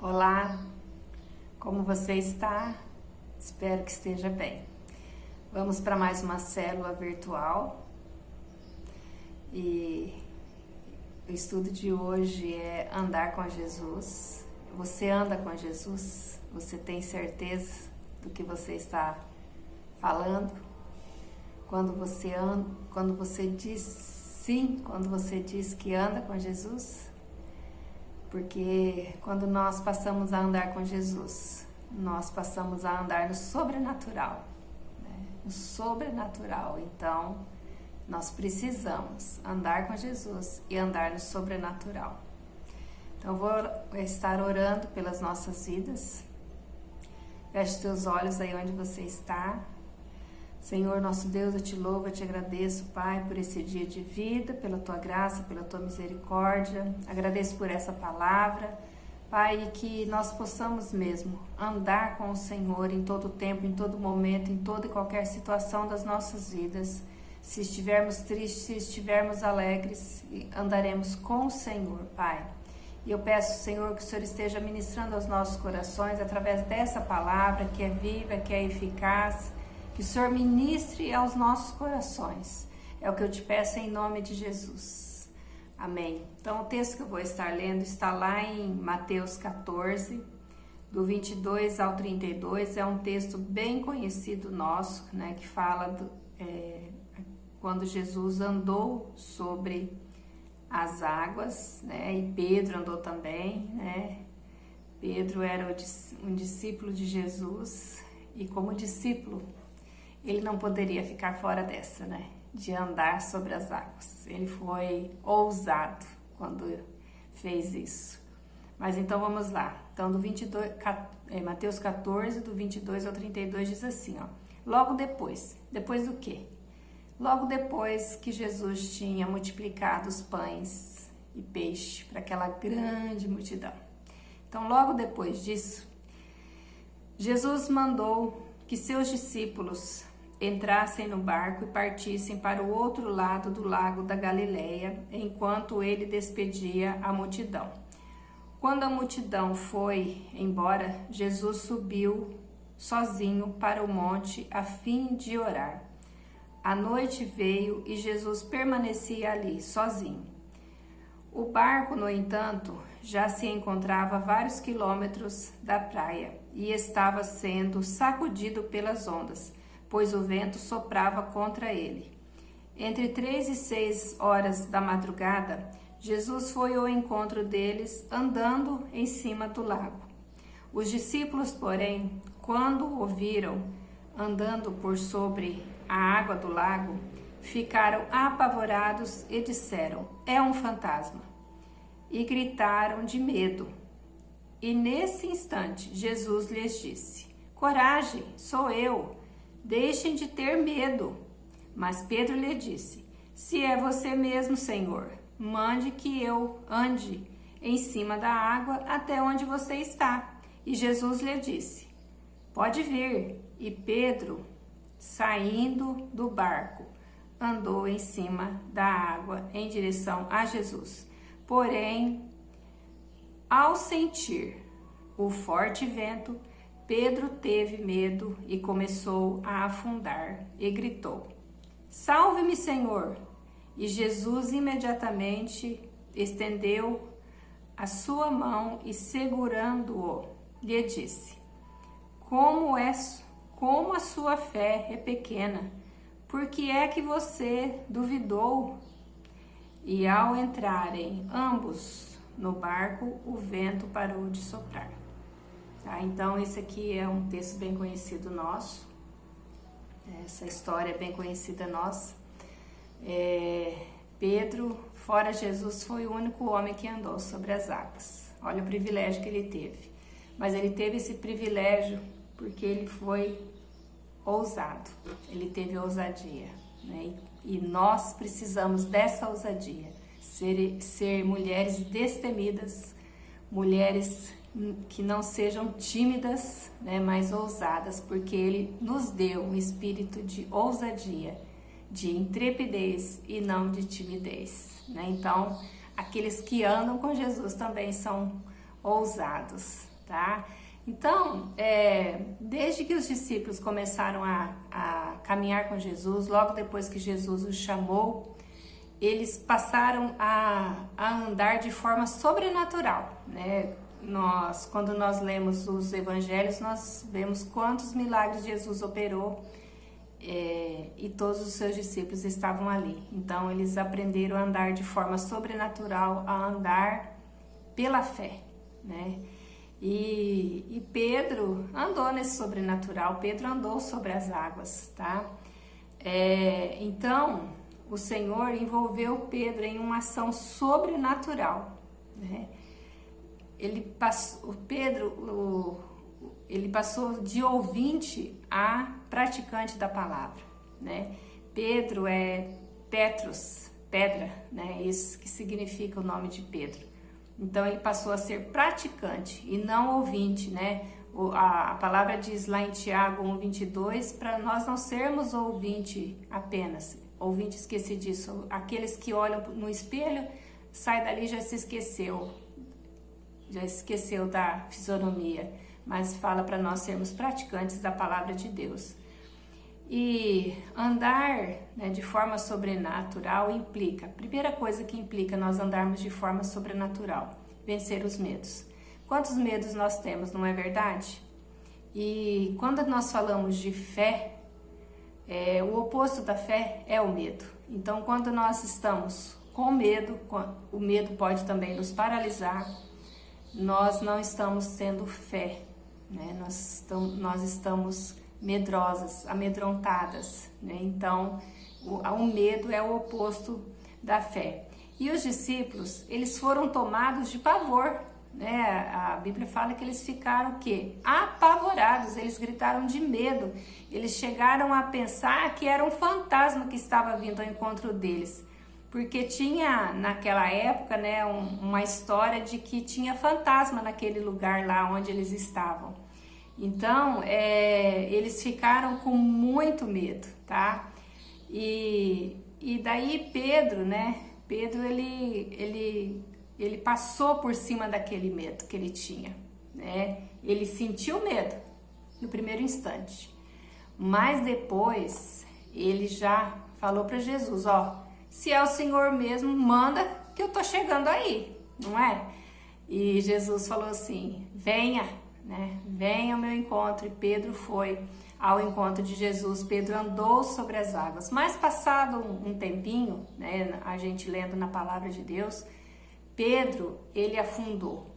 Olá, como você está? Espero que esteja bem. Vamos para mais uma célula virtual e o estudo de hoje é andar com Jesus. Você anda com Jesus? Você tem certeza do que você está falando? Quando você diz sim, quando você diz que anda com Jesus? Porque quando nós passamos a andar com Jesus, nós passamos a andar no sobrenatural, né? No sobrenatural. Então, nós precisamos andar com Jesus e andar no sobrenatural. Então, eu vou estar orando pelas nossas vidas. Feche teus olhos aí onde você está. Senhor, nosso Deus, eu te louvo, eu te agradeço, Pai, por esse dia de vida, pela tua graça, pela tua misericórdia. Agradeço por essa palavra, Pai, e que nós possamos mesmo andar com o Senhor em todo tempo, em todo momento, em toda e qualquer situação das nossas vidas. Se estivermos tristes, se estivermos alegres, andaremos com o Senhor, Pai. E eu peço, Senhor, que o Senhor esteja ministrando aos nossos corações através dessa palavra que é viva, que é eficaz. Que o Senhor ministre aos nossos corações. É o que eu te peço em nome de Jesus. Amém. Então, o texto que eu vou estar lendo está lá em Mateus 14, do 22 ao 32. É um texto bem conhecido nosso, né, que fala quando Jesus andou sobre as águas, né, e Pedro andou também, né. Pedro era um discípulo de Jesus e como discípulo, ele não poderia ficar fora dessa, né? De andar sobre as águas. Ele foi ousado quando fez isso. Mas então vamos lá. Então, Mateus 14, do 22 ao 32, diz assim, ó. Logo depois do quê? Logo depois que Jesus tinha multiplicado os pães e peixe para aquela grande multidão. Então, logo depois disso, Jesus mandou que seus discípulos entrassem no barco e partissem para o outro lado do lago da Galileia, enquanto ele despedia a multidão. Quando a multidão foi embora, Jesus subiu sozinho para o monte a fim de orar. A noite veio e Jesus permanecia ali, sozinho. O barco, no entanto, já se encontrava a vários quilômetros da praia e estava sendo sacudido pelas ondas, pois o vento soprava contra ele. Entre 3 e 6 horas da madrugada, Jesus foi ao encontro deles, andando em cima do lago. Os discípulos, porém, quando o viram andando por sobre a água do lago, ficaram apavorados e disseram: "É um fantasma!" E gritaram de medo. E nesse instante, Jesus lhes disse: "Coragem, sou eu! Deixem de ter medo." Mas Pedro lhe disse: "Se é você mesmo, Senhor, mande que eu ande em cima da água até onde você está." E Jesus lhe disse: "Pode vir." E Pedro, saindo do barco, andou em cima da água em direção a Jesus. Porém, ao sentir o forte vento, Pedro teve medo e começou a afundar e gritou: "Salve-me, Senhor!" E Jesus imediatamente estendeu a sua mão e, segurando-o, lhe disse: Como a sua fé é pequena, por que é que você duvidou?" E ao entrarem ambos no barco, o vento parou de soprar. Tá? Então, esse aqui é um texto bem conhecido nosso. Essa história é bem conhecida nossa. Pedro, fora Jesus, foi o único homem que andou sobre as águas. Olha o privilégio que ele teve. Mas ele teve esse privilégio porque ele foi ousado. Ele teve ousadia, né? E nós precisamos dessa ousadia. Ser mulheres destemidas, mulheres que não sejam tímidas, né, mas ousadas, porque ele nos deu um espírito de ousadia, de intrepidez e não de timidez, né? Então, aqueles que andam com Jesus também são ousados, tá? Então, desde que os discípulos começaram a caminhar com Jesus, logo depois que Jesus os chamou, eles passaram a andar de forma sobrenatural, né? Quando nós lemos os evangelhos, nós vemos quantos milagres Jesus operou, e todos os seus discípulos estavam ali. Então, eles aprenderam a andar de forma sobrenatural, a andar pela fé, né? E Pedro andou nesse sobrenatural, Pedro andou sobre as águas, tá? Então, o Senhor envolveu Pedro em uma ação sobrenatural, né? Ele passou de ouvinte a praticante da palavra, né? Pedro é Petros, pedra, né? Isso que significa o nome de Pedro. Então, ele passou a ser praticante e não ouvinte, né? A palavra diz lá em Tiago 1:22, para nós não sermos ouvinte apenas, ouvinte esquecidiço. Aqueles que olham no espelho, sai dali já esqueceu da fisionomia, mas fala para nós sermos praticantes da palavra de Deus. E andar, né, de forma sobrenatural implica, a primeira coisa que implica nós andarmos de forma sobrenatural, vencer os medos. Quantos medos nós temos, não é verdade? E quando nós falamos de fé, o oposto da fé é o medo. Então, quando nós estamos com medo, o medo pode também nos paralisar, nós não estamos tendo fé, né? Nós estamos medrosas, amedrontadas, né? Então, o medo é o oposto da fé. E os discípulos, eles foram tomados de pavor, né? A Bíblia fala que eles ficaram o quê? Apavorados, eles gritaram de medo. Eles chegaram a pensar que era um fantasma que estava vindo ao encontro deles. Porque tinha, naquela época, né, uma história de que tinha fantasma naquele lugar lá onde eles estavam. Então, eles ficaram com muito medo, tá? E daí Pedro, né? Pedro, ele passou por cima daquele medo que ele tinha, né? Ele sentiu medo no primeiro instante, mas depois ele já falou para Jesus, ó, se é o Senhor mesmo, manda que eu tô chegando aí, não é? E Jesus falou assim, venha, né? Venha ao meu encontro. E Pedro foi ao encontro de Jesus. Pedro andou sobre as águas. Mas passado um tempinho, né, a gente lendo na palavra de Deus, Pedro, ele afundou.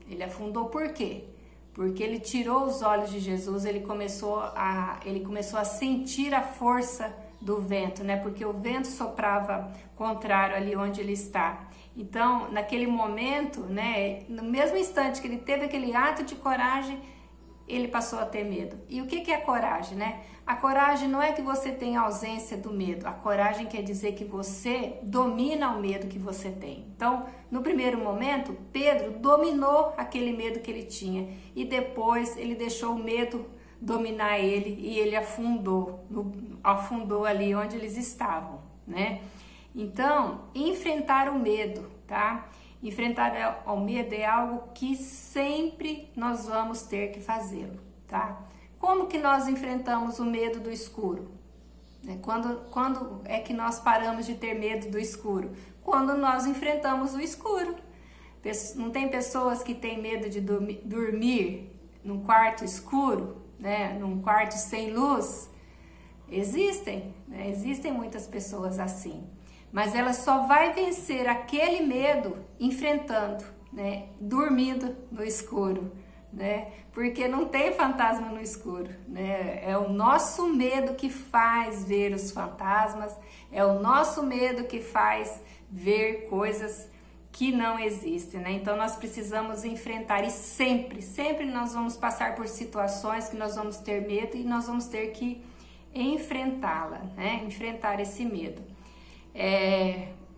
Ele afundou por quê? Porque ele tirou os olhos de Jesus, ele começou a sentir a força do vento, né? Porque o vento soprava contrário ali onde ele está. Então, naquele momento, né, no mesmo instante que ele teve aquele ato de coragem, ele passou a ter medo. E o que é coragem, né? A coragem não é que você tenha ausência do medo. A coragem quer dizer que você domina o medo que você tem. Então, no primeiro momento, Pedro dominou aquele medo que ele tinha. E depois ele deixou o medo dominar ele e ele afundou ali onde eles estavam, né? Então, enfrentar o medo, tá? Enfrentar o medo é algo que sempre nós vamos ter que fazê-lo, tá? Como que nós enfrentamos o medo do escuro? Quando é que nós paramos de ter medo do escuro? Quando nós enfrentamos o escuro. Não tem pessoas que têm medo de dormir num quarto escuro, né? Num quarto sem luz? Existem, né? Existem muitas pessoas assim. Mas ela só vai vencer aquele medo enfrentando, né? Dormindo no escuro, né? Porque não tem fantasma no escuro, né? É o nosso medo que faz ver os fantasmas, é o nosso medo que faz ver coisas que não existem, né? Então nós precisamos enfrentar e sempre nós vamos passar por situações que nós vamos ter medo e nós vamos ter que enfrentá-la, né? Enfrentar esse medo.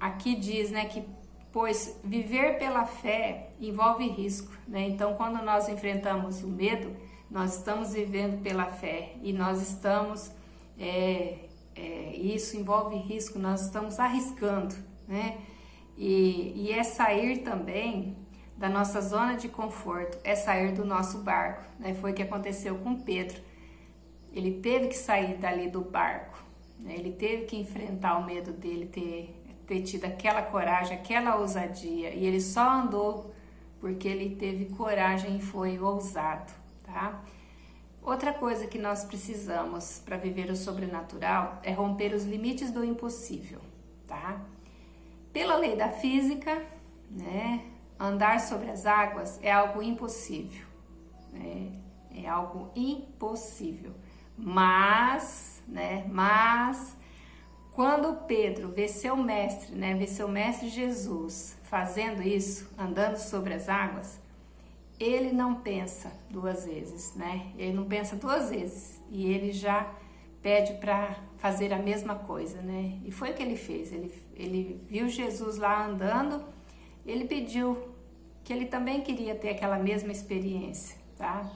Aqui diz, né, que pois viver pela fé envolve risco, né? Então, quando nós enfrentamos o medo, nós estamos vivendo pela fé e nós estamos, isso envolve risco, nós estamos arriscando, né? E é sair também da nossa zona de conforto é sair do nosso barco, né? Foi o que aconteceu com Pedro. Ele teve que sair dali do barco, né? Ele teve que enfrentar o medo dele, ter tido aquela coragem, aquela ousadia, e ele só andou porque ele teve coragem e foi ousado, tá? Outra coisa que nós precisamos para viver o sobrenatural é romper os limites do impossível, tá? Pela lei da física, né? Andar sobre as águas é algo impossível, né? É algo impossível. Mas quando Pedro vê seu mestre, né? Vê seu mestre Jesus fazendo isso, andando sobre as águas, ele não pensa duas vezes, né? Ele não pensa duas vezes e ele já pede para fazer a mesma coisa, né? E foi o que ele fez. Ele viu Jesus lá andando, ele pediu que ele também queria ter aquela mesma experiência, tá?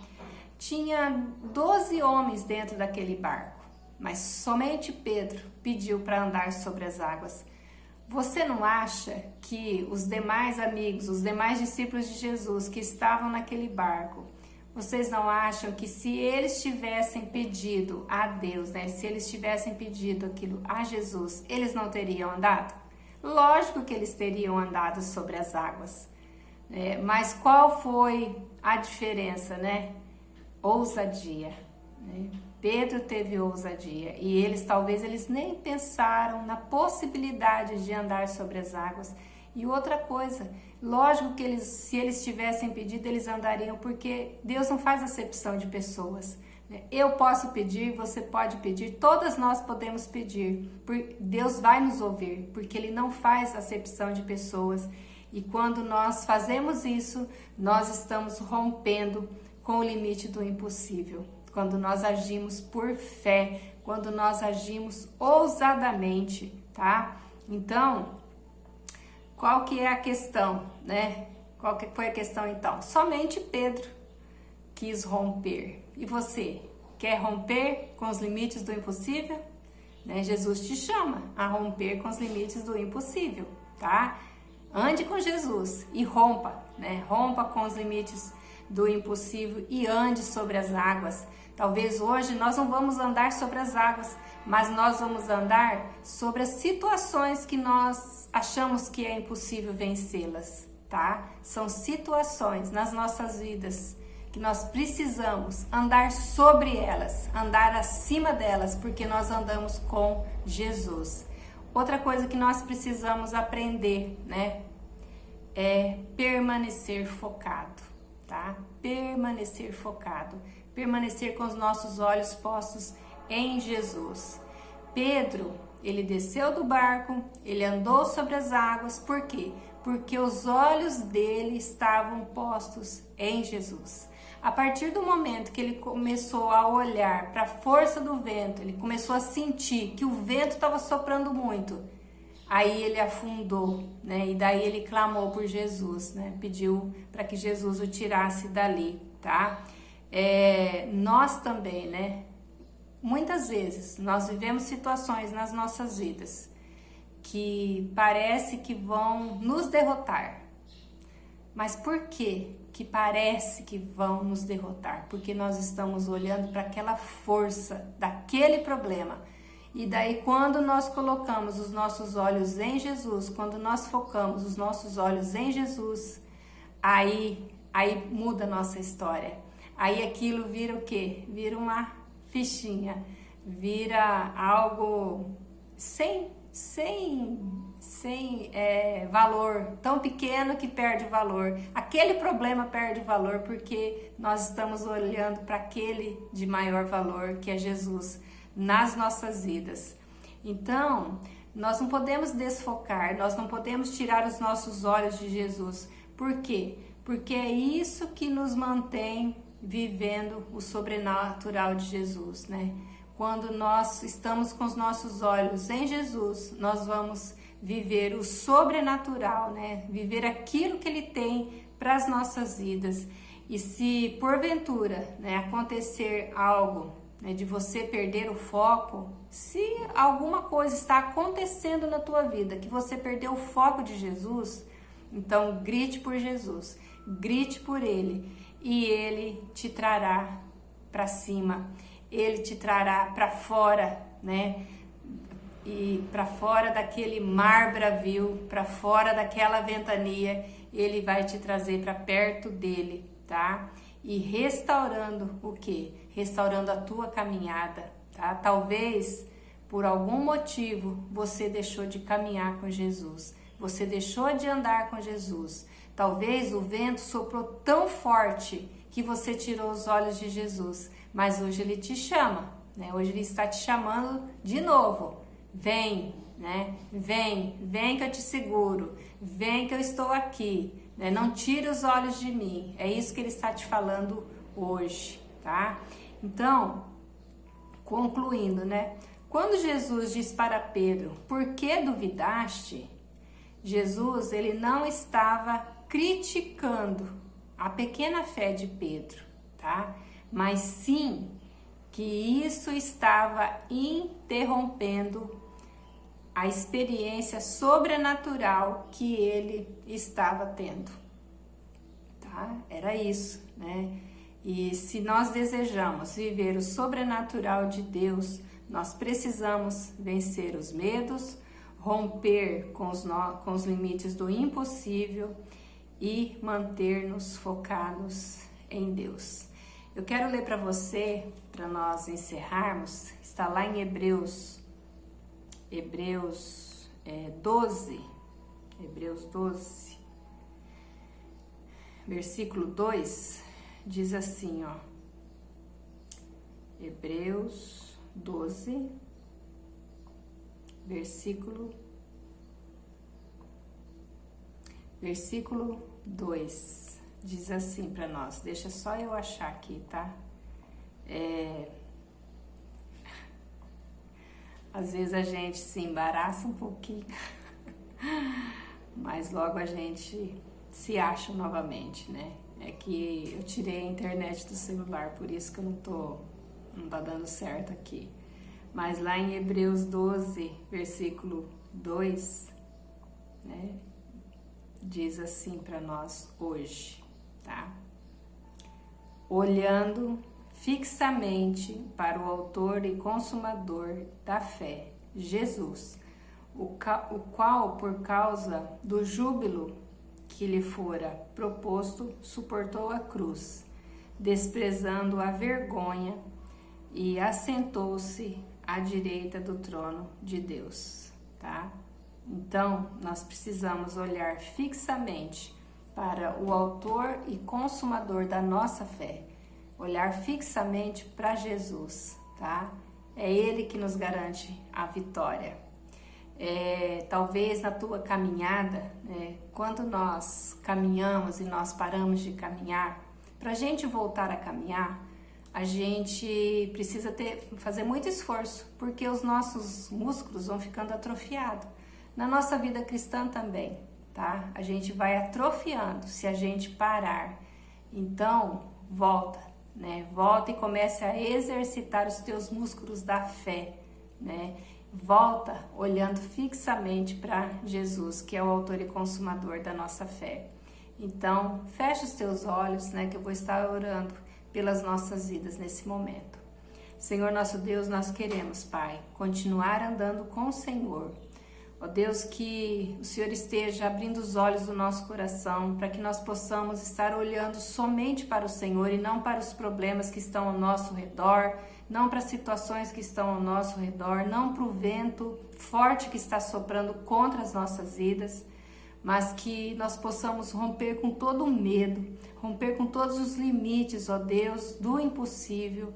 Tinha 12 homens dentro daquele barco, mas somente Pedro pediu para andar sobre as águas. Você não acha que os demais amigos, os demais discípulos de Jesus que estavam naquele barco, vocês não acham que se eles tivessem pedido a Deus, né? Se eles tivessem pedido aquilo a Jesus, eles não teriam andado? Lógico que eles teriam andado sobre as águas. Mas qual foi a diferença, né? Ousadia, né? Pedro teve ousadia e talvez eles nem pensaram na possibilidade de andar sobre as águas. E outra coisa, lógico que se eles tivessem pedido, eles andariam, porque Deus não faz acepção de pessoas. Eu posso pedir, você pode pedir, todas nós podemos pedir, Deus vai nos ouvir, porque Ele não faz acepção de pessoas. E quando nós fazemos isso, nós estamos rompendo com o limite do impossível. Quando nós agimos por fé, quando nós agimos ousadamente, tá? Então, qual que é a questão, né? Qual que foi a questão então? Somente Pedro quis romper. E você, quer romper com os limites do impossível? Né? Jesus te chama a romper com os limites do impossível, tá? Ande com Jesus e rompa, né? Rompa com os limites do impossível e ande sobre as águas. Talvez hoje nós não vamos andar sobre as águas, mas nós vamos andar sobre as situações que nós achamos que é impossível vencê-las, tá? São situações nas nossas vidas que nós precisamos andar sobre elas, andar acima delas, porque nós andamos com Jesus. Outra coisa que nós precisamos aprender, né, é permanecer focado, tá? Permanecer focado, permanecer com os nossos olhos postos em Jesus. Pedro, ele desceu do barco, ele andou sobre as águas, por quê? Porque os olhos dele estavam postos em Jesus. A partir do momento que ele começou a olhar para a força do vento, ele começou a sentir que o vento estava soprando muito, aí ele afundou, né? E daí ele clamou por Jesus, né? Pediu para que Jesus o tirasse dali, tá? Nós também, né? Muitas vezes nós vivemos situações nas nossas vidas que parece que vão nos derrotar. Mas por que parece que vão nos derrotar? Porque nós estamos olhando para aquela força daquele problema. E daí quando nós colocamos os nossos olhos em Jesus, quando nós focamos os nossos olhos em Jesus, aí muda a nossa história. Aí aquilo vira o quê? Vira uma fichinha, vira algo sem valor, tão pequeno que perde valor. Aquele problema perde valor porque nós estamos olhando para aquele de maior valor, que é Jesus, nas nossas vidas. Então, nós não podemos desfocar, nós não podemos tirar os nossos olhos de Jesus. Por quê? Porque é isso que nos mantém vivendo o sobrenatural de Jesus, né? Quando nós estamos com os nossos olhos em Jesus, nós vamos viver o sobrenatural, né? Viver aquilo que Ele tem para as nossas vidas. E se porventura, né, acontecer algo, né, de você perder o foco, se alguma coisa está acontecendo na tua vida que você perdeu o foco de Jesus, então grite por Jesus. grite por Ele e Ele te trará para cima, Ele te trará para fora, né? E para fora daquele mar bravio, para fora daquela ventania, Ele vai te trazer para perto dele, tá? E restaurando o quê? Restaurando a tua caminhada, tá? Talvez por algum motivo você deixou de caminhar com Jesus, você deixou de andar com Jesus. Talvez o vento soprou tão forte que você tirou os olhos de Jesus, mas hoje Ele te chama, né? Hoje Ele está te chamando de novo. Vem, né? Vem que eu te seguro, vem que eu estou aqui, né? Não tire os olhos de mim. É isso que Ele está te falando hoje, tá? Então, concluindo, né? Quando Jesus diz para Pedro, por que duvidaste? Jesus, ele não estava criticando a pequena fé de Pedro, tá? Mas sim que isso estava interrompendo a experiência sobrenatural que ele estava tendo, tá? Era isso, né? E se nós desejamos viver o sobrenatural de Deus, nós precisamos vencer os medos, romper com os limites do impossível e manter-nos focados em Deus. Eu quero ler para você, para nós encerrarmos, está lá em Hebreus 12, versículo 2, diz assim, ó, Hebreus 12, versículo 2, diz assim para nós, deixa só eu achar aqui, tá? Às vezes a gente se embaraça um pouquinho, mas logo a gente se acha novamente, né? É que eu tirei a internet do celular, por isso que eu não tá dando certo aqui. Mas lá em Hebreus 12, versículo 2, né? Diz assim para nós hoje, tá? Olhando fixamente para o autor e consumador da fé, Jesus, o qual, por causa do júbilo que lhe fora proposto, suportou a cruz, desprezando a vergonha, e assentou-se à direita do trono de Deus, tá? Então, nós precisamos olhar fixamente para o autor e consumador da nossa fé, olhar fixamente para Jesus, tá? É Ele que nos garante a vitória. Talvez na tua caminhada, quando nós caminhamos e nós paramos de caminhar, para a gente voltar a caminhar, a gente precisa fazer muito esforço, porque os nossos músculos vão ficando atrofiados. Na nossa vida cristã também, tá? A gente vai atrofiando se a gente parar. Então, volta, né? Volta e comece a exercitar os teus músculos da fé, né? Volta olhando fixamente para Jesus, que é o autor e consumador da nossa fé. Então, fecha os teus olhos, né? Que eu vou estar orando pelas nossas vidas nesse momento. Senhor nosso Deus, nós queremos, Pai, continuar andando com o Senhor. Ó Deus, que o Senhor esteja abrindo os olhos do nosso coração para que nós possamos estar olhando somente para o Senhor e não para os problemas que estão ao nosso redor, não para as situações que estão ao nosso redor, não para o vento forte que está soprando contra as nossas vidas, mas que nós possamos romper com todo o medo, romper com todos os limites, ó Deus, do impossível,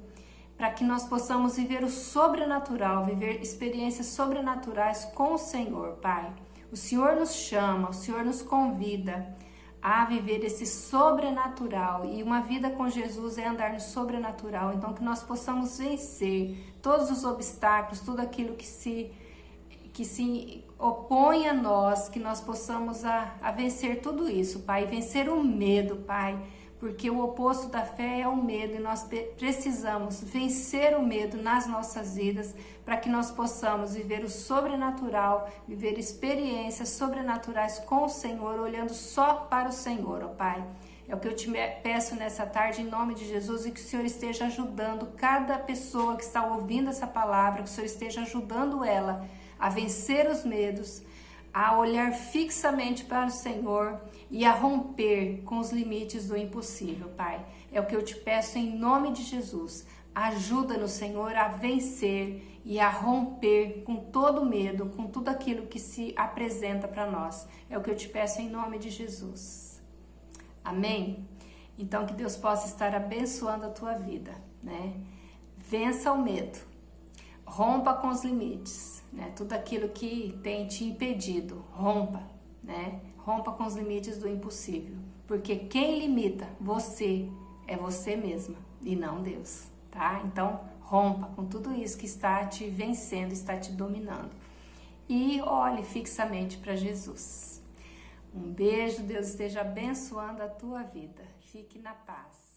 para que nós possamos viver o sobrenatural, viver experiências sobrenaturais com o Senhor, Pai. O Senhor nos chama, o Senhor nos convida a viver esse sobrenatural, e uma vida com Jesus é andar no sobrenatural. Então, que nós possamos vencer todos os obstáculos, tudo aquilo que se opõe a nós, que nós possamos a vencer tudo isso, Pai, vencer o medo, Pai, porque o oposto da fé é o medo, e nós precisamos vencer o medo nas nossas vidas para que nós possamos viver o sobrenatural, viver experiências sobrenaturais com o Senhor, olhando só para o Senhor, ó Pai. É o que eu te peço nessa tarde, em nome de Jesus, e que o Senhor esteja ajudando cada pessoa que está ouvindo essa palavra, que o Senhor esteja ajudando ela a vencer os medos, a olhar fixamente para o Senhor e a romper com os limites do impossível, Pai. É o que eu te peço em nome de Jesus. Ajuda-nos, Senhor, a vencer e a romper com todo medo, com tudo aquilo que se apresenta para nós. É o que eu te peço em nome de Jesus. Amém? Então, que Deus possa estar abençoando a tua vida, né? Vença o medo, rompa com os limites, né? Tudo aquilo que tem te impedido, rompa, né? Rompa com os limites do impossível, porque quem limita você é você mesma e não Deus, tá? Então, rompa com tudo isso que está te vencendo, está te dominando. E olhe fixamente para Jesus. Um beijo, Deus esteja abençoando a tua vida. Fique na paz.